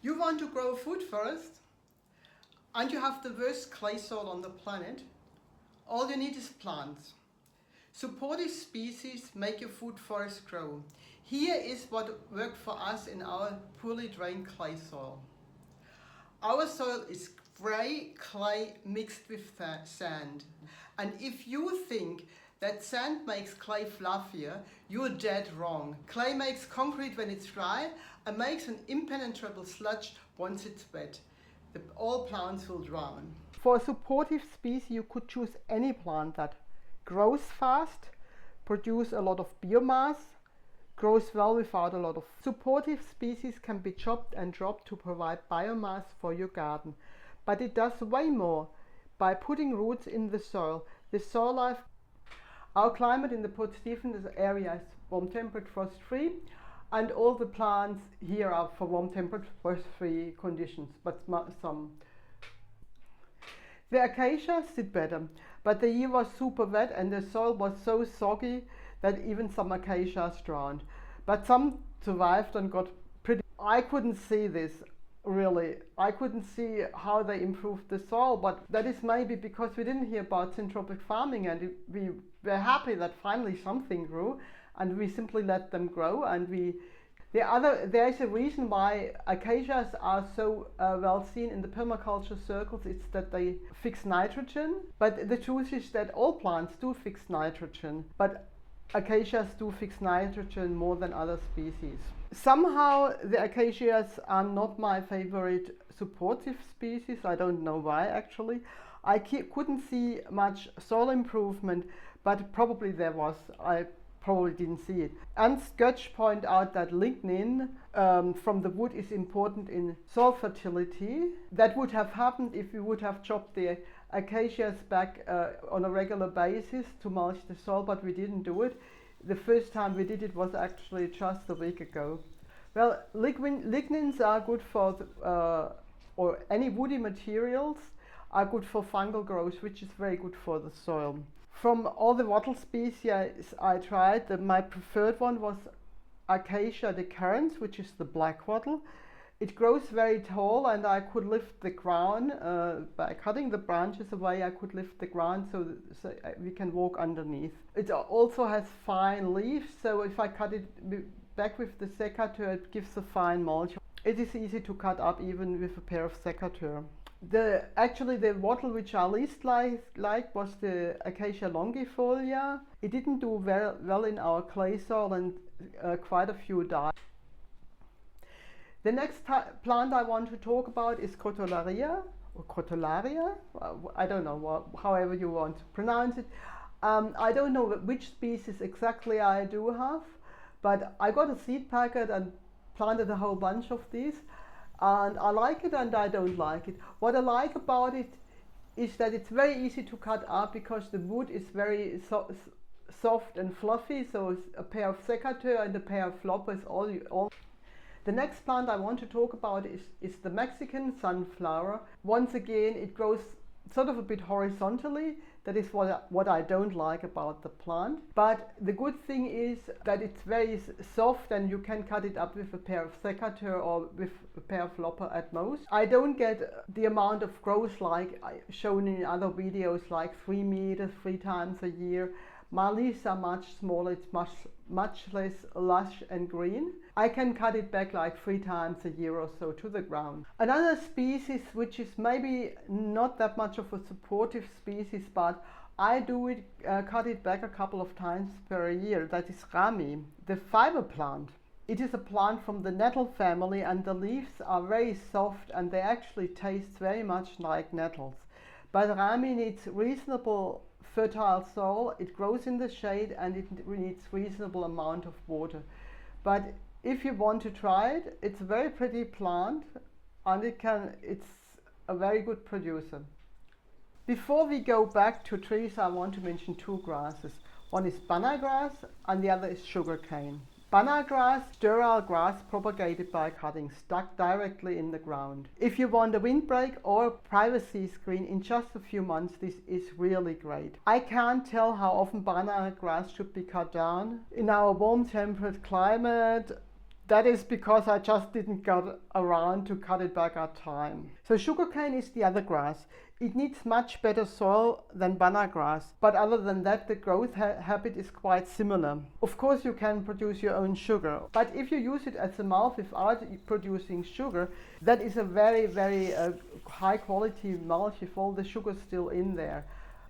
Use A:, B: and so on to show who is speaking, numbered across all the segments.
A: You want to grow a food forest and you have the worst clay soil on the planet. All you need is plants. Supportive species make your food forest grow. Here is what worked for us in our poorly drained clay soil. Our soil is grey clay mixed with sand. And if you think that sand makes clay fluffier, you're dead wrong. Clay makes concrete when it's dry and makes an impenetrable sludge once it's wet. All plants will drown. For a supportive species, you could choose any plant that grows fast, produces a lot of biomass, grows well without a lot of. Supportive species can be chopped and dropped to provide biomass for your garden, but it does way more by putting roots in the soil. The soil life. Our climate in the Port Stephens area is warm temperate, frost free, and all the plants here are for warm temperate, frost free conditions, but some. The acacias did better, but the year was super wet and the soil was so soggy that even some acacias drowned. But some survived and got pretty. I couldn't see this really. I couldn't see how they improved the soil, but that is maybe because we didn't hear about syntropic farming and we were happy that finally something grew and we simply let them grow. And there's a reason why acacias are so well seen in the permaculture circles. It's that they fix nitrogen, but the truth is that all plants do fix nitrogen, but acacias do fix nitrogen more than other species. Somehow the acacias are not my favorite supportive species. I don't know why actually. I couldn't see much soil improvement, but probably there was. I probably didn't see it. And Götz point out that lignin from the wood is important in soil fertility. That would have happened if we would have chopped the acacias back on a regular basis to mulch the soil, but we didn't do it. The first time we did it was actually just a week ago. Well, lignins are good for, or any woody materials are good for fungal growth, which is very good for the soil. From all the wattle species I tried, my preferred one was Acacia decurrens, which is the black wattle. It grows very tall and I could lift the crown, by cutting the branches away I could lift the ground so we can walk underneath. It also has fine leaves, so if I cut it back with the secateur it gives a fine mulch. It is easy to cut up even with a pair of secateur. Actually the wattle which I least liked was the Acacia longifolia. It didn't do very well in our clay soil and quite a few died. The next plant I want to talk about is Crotalaria, or Crotalaria, I don't know, however you want to pronounce it. I don't know which species exactly I do have, but I got a seed packet and planted a whole bunch of these. And I like it and I don't like it. What I like about it is that it's very easy to cut up because the wood is very soft and fluffy, so a pair of secateur and a pair of floppers all. The next plant I want to talk about is the Mexican sunflower. Once again, it grows sort of a bit horizontally. That is what I don't like about the plant. But the good thing is that it's very soft and you can cut it up with a pair of secateur or with a pair of flopper at most. I don't get the amount of growth like shown in other videos, like 3 meters 3 times a year. My leaves are much smaller, it's much less lush and green. I can cut it back like 3 times a year or so to the ground. Another species which is maybe not that much of a supportive species, but I do it, cut it back a couple of times per year, that is Rami, the fiber plant. It is a plant from the nettle family and the leaves are very soft and they actually taste very much like nettles. But Rami needs reasonable fertile soil, it grows in the shade and it needs reasonable amount of water. But if you want to try it, it's a very pretty plant and it's a very good producer. Before we go back to trees, I want to mention 2 grasses. One is banana grass and the other is sugarcane. Banana grass, sterile grass propagated by cutting, stuck directly in the ground. If you want a windbreak or privacy screen in just a few months, this is really great. I can't tell how often banana grass should be cut down. In our warm temperate climate, That is because I just didn't get around to cut it back at time. So sugarcane is the other grass. It needs much better soil than banana grass, but other than that the growth habit is quite similar. Of course you can produce your own sugar, but if you use it as a mulch without producing sugar, that is a very high quality mulch if all the sugar is still in there.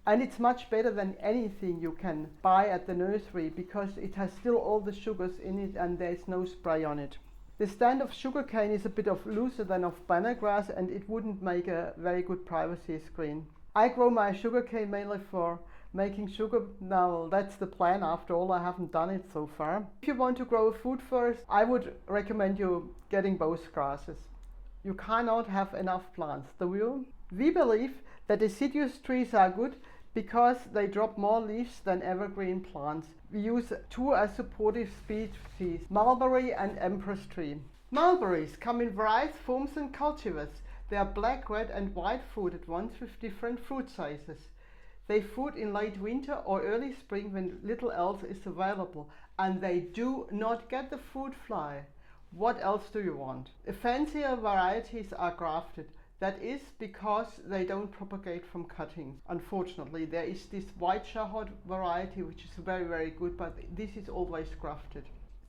A: And it's much better than anything you can buy at the nursery because it has still all the sugars in it and there's no spray on it. The stand of sugarcane is a bit looser than of banana grass and it wouldn't make a very good privacy screen. I grow my sugarcane mainly for making sugar. Now that's the plan. After all, I haven't done it so far. If you want to grow food first, I would recommend you getting both grasses. You cannot have enough plants, do you? We believe that deciduous trees are good because they drop more leaves than evergreen plants. We use two as supportive species, mulberry and empress tree. Mulberries come in various forms and cultivars. They are black, red and white fruited ones with different fruit sizes. They fruit in late winter or early spring when little else is available, and they do not get the fruit fly. What else do you want? The fancier varieties are grafted. That is because they don't propagate from cuttings. Unfortunately, there is this white shahod variety which is very good, but this is always grafted.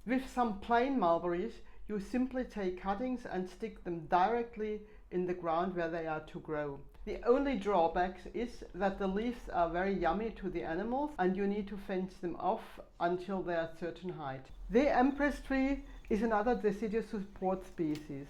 A: With some plain mulberries, you simply take cuttings and stick them directly in the ground where they are to grow. The only drawback is that the leaves are very yummy to the animals and you need to fence them off until they are a certain height. The empress tree is another deciduous support species.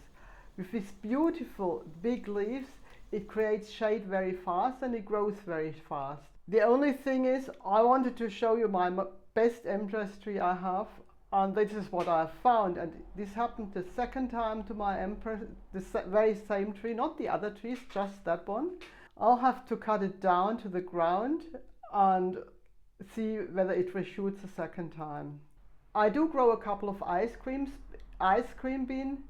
A: With its beautiful big leaves, it creates shade very fast and it grows very fast. The only thing is, I wanted to show you my best empress tree I have, and this is what I found. And this happened the second time to my empress, the very same tree, not the other trees, just that one. I'll have to cut it down to the ground and see whether it reshoots a second time. I do grow a couple of ice cream bean.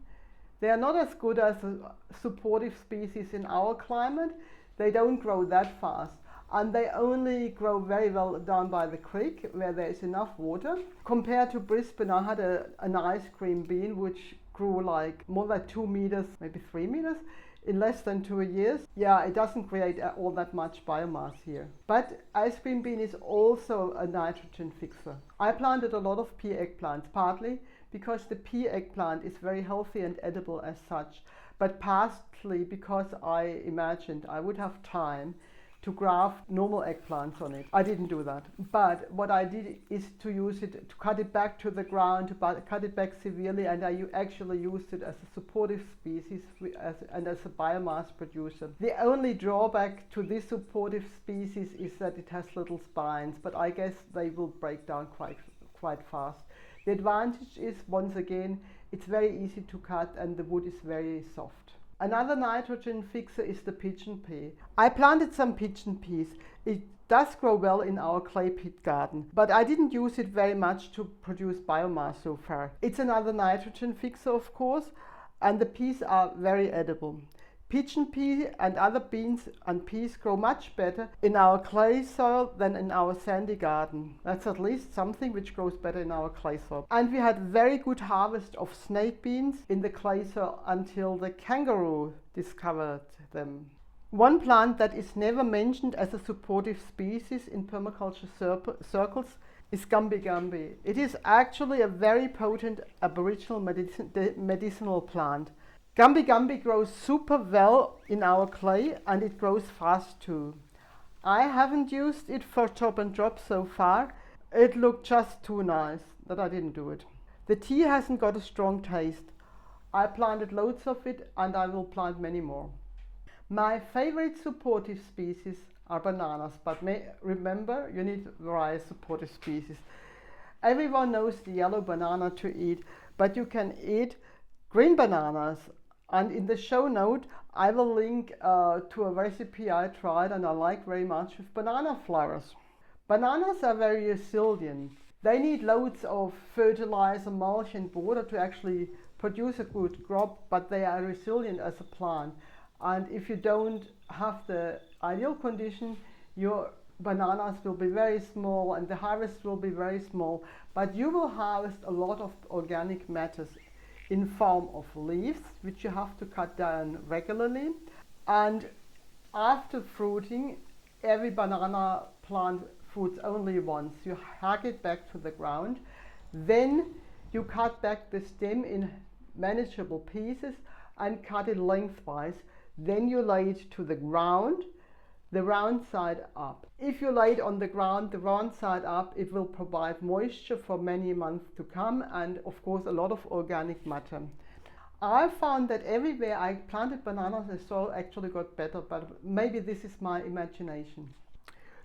A: They are not as good as a supportive species in our climate. They don't grow that fast and they only grow very well down by the creek where there is enough water. Compared to Brisbane, I had an ice cream bean which grew like more than 2 meters, maybe 3 meters in less than 2 years. Yeah, it doesn't create all that much biomass here. But ice cream bean is also a nitrogen fixer. I planted a lot of pea eggplants, partly because the pea eggplant is very healthy and edible as such, but partly because I imagined I would have time to graft normal eggplants on it. I didn't do that. But what I did is to use it, to cut it back to the ground, to cut it back severely, and I actually used it as a supportive species and as a biomass producer. The only drawback to this supportive species is that it has little spines, but I guess they will break down quite fast. The advantage is, once again, it's very easy to cut and the wood is very soft. Another nitrogen fixer is the pigeon pea. I planted some pigeon peas. It does grow well in our clay pit garden, but I didn't use it very much to produce biomass so far. It's another nitrogen fixer, of course, and the peas are very edible. Pigeon pea and other beans and peas grow much better in our clay soil than in our sandy garden. That's at least something which grows better in our clay soil. And we had very good harvest of snake beans in the clay soil until the kangaroo discovered them. One plant that is never mentioned as a supportive species in permaculture circles is gumby. It is actually a very potent aboriginal medicinal plant. Gumby grows super well in our clay and it grows fast too. I haven't used it for top and drop so far. It looked just too nice that I didn't do it. The tea hasn't got a strong taste. I planted loads of it and I will plant many more. My favorite supportive species are bananas, but remember, you need various supportive species. Everyone knows the yellow banana to eat, but you can eat green bananas. And in the show note, I will link to a recipe I tried and I like very much with banana flowers. Bananas are very resilient. They need loads of fertilizer, mulch and water to actually produce a good crop, but they are resilient as a plant. And if you don't have the ideal condition, your bananas will be very small and the harvest will be very small, but you will harvest a lot of organic matters in form of leaves, which you have to cut down regularly. And after fruiting, every banana plant fruits only once. You hug it back to the ground. Then you cut back the stem in manageable pieces and cut it lengthwise. Then you lay it to the ground, the round side up. If you lay it on the ground, the round side up, it will provide moisture for many months to come, and of course a lot of organic matter. I found that everywhere I planted bananas, the soil actually got better, but maybe this is my imagination.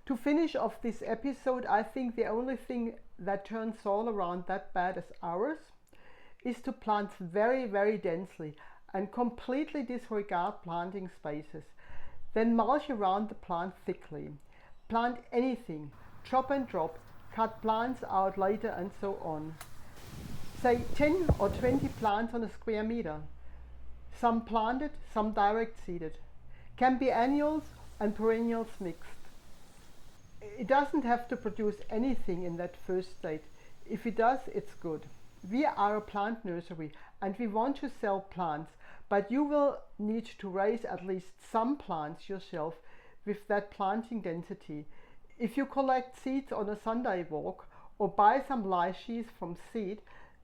A: To finish off this episode, I think the only thing that turns soil around that bad as ours is to plant very, very densely and completely disregard planting spaces. Then mulch around the plant thickly. Plant anything, chop and drop, cut plants out later, and so on. Say 10 or 20 plants on a square meter. Some planted, some direct seeded. Can be annuals and perennials mixed. It doesn't have to produce anything in that first state. If it does, it's good. We are a plant nursery and we want to sell plants, but you will need to raise at least some plants yourself with that planting density. If you collect seeds on a Sunday walk or buy some lychees from seed,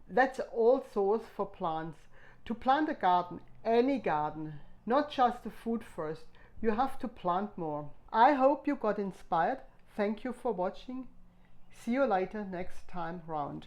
A: that's all source for plants. To plant a garden, any garden, not just a food forest, you have to plant more. I hope you got inspired. Thank you for watching. See you later next time round.